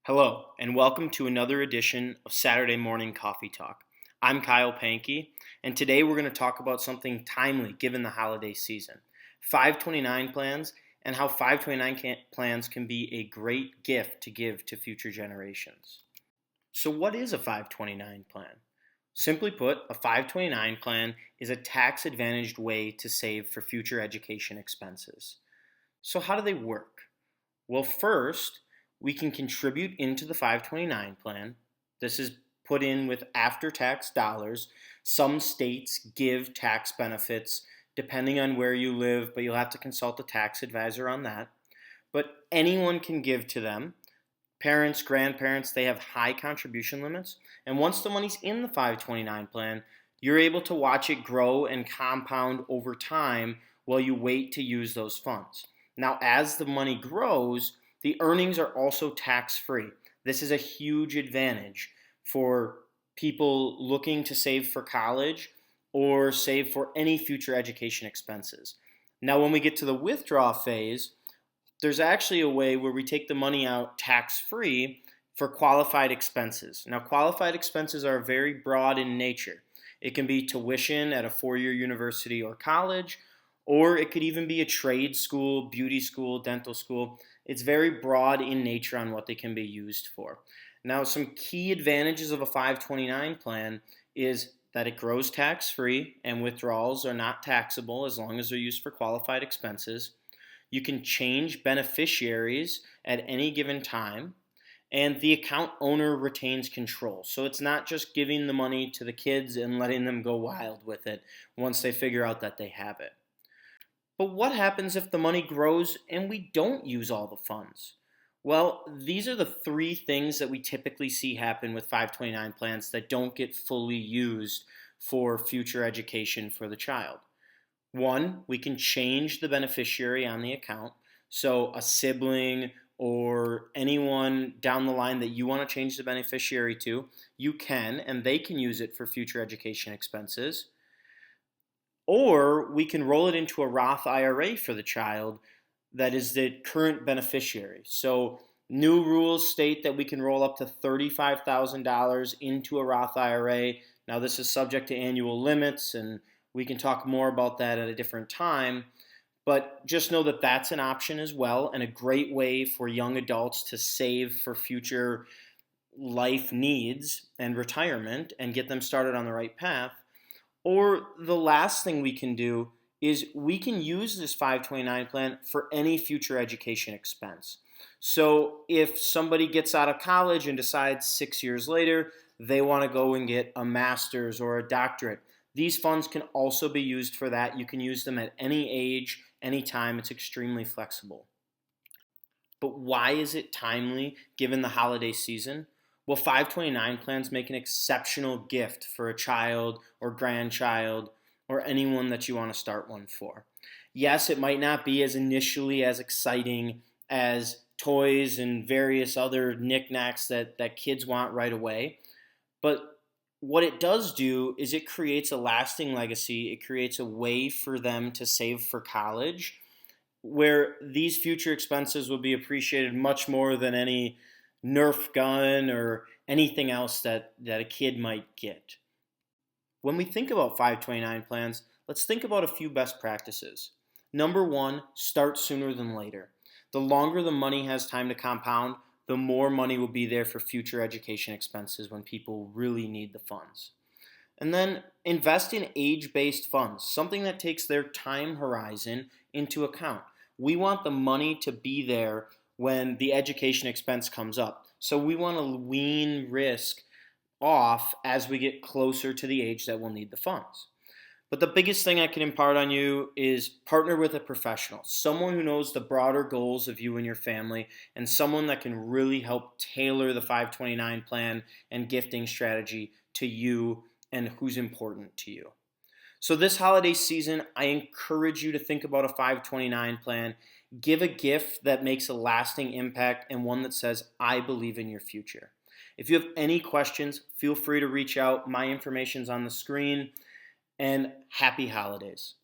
Hello, and welcome to another edition of Saturday Morning Coffee Talk. I'm Kyle Pankey, and today we're going to talk about something timely given the holiday season 529 plans and how 529 plans can be a great gift to give to future generations. So, what is a 529 plan? Simply put, a 529 plan is a tax advantaged way to save for future education expenses. So, how do they work? Well, first, we can contribute into the 529 plan. This is put in with after tax dollars. Some states give tax benefits depending on where you live, but you'll have to consult a tax advisor on that. But anyone can give to them. Parents, grandparents, they have high contribution limits. And once the money's in the 529 plan, you're able to watch it grow and compound over time while you wait to use those funds. Now, as the money grows, the earnings are also tax-free. This is a huge advantage for people looking to save for college or save for any future education expenses. Now, when we get to the withdrawal phase, there's actually a way where we take the money out tax-free for qualified expenses. Now, qualified expenses are very broad in nature. It can be tuition at a four-year university or college, or it could even be a trade school, beauty school, dental school. It's very broad in nature on what they can be used for. Now, some key advantages of a 529 plan is that it grows tax-free and withdrawals are not taxable as long as they're used for qualified expenses. You can change beneficiaries at any given time, and the account owner retains control. So it's not just giving the money to the kids and letting them go wild with it once they figure out that they have it. But what happens if the money grows and we don't use all the funds? Well, these are the three things that we typically see happen with 529 plans that don't get fully used for future education for the child. One, we can change the beneficiary on the account. So a sibling or anyone down the line that you want to change the beneficiary to, you can, and they can use it for future education expenses. Or we can roll it into a Roth IRA for the child that is the current beneficiary. So new rules state that we can roll up to $35,000 into a Roth IRA. Now this is subject to annual limits, and we can talk more about that at a different time. But just know that that's an option as well, and a great way for young adults to save for future life needs and retirement and get them started on the right path. Or the last thing we can do is we can use this 529 plan for any future education expense. So if somebody gets out of college and decides 6 years later they want to go and get a master's or a doctorate, these funds can also be used for that. You can use them at any age, any time. It's extremely flexible. But why is it timely given the holiday season? Well, 529 plans make an exceptional gift for a child or grandchild or anyone that you want to start one for. Yes, it might not be as initially as exciting as toys and various other knickknacks that kids want right away, but what it does do is it creates a lasting legacy. It creates a way for them to save for college where these future expenses will be appreciated much more than any Nerf gun or anything else that a kid might get. When we think about 529 plans, let's think about a few best practices. Number one, start sooner than later. The longer the money has time to compound, the more money will be there for future education expenses when people really need the funds. And then invest in age-based funds, something that takes their time horizon into account. We want the money to be there when the education expense comes up. So we want to wean risk off as we get closer to the age that we'll need the funds. But the biggest thing I can impart on you is partner with a professional, someone who knows the broader goals of you and your family, and someone that can really help tailor the 529 plan and gifting strategy to you and who's important to you. So this holiday season, I encourage you to think about a 529 plan. Give a gift that makes a lasting impact and one that says, I believe in your future. If you have any questions, feel free to reach out. My information's on the screen. And happy holidays.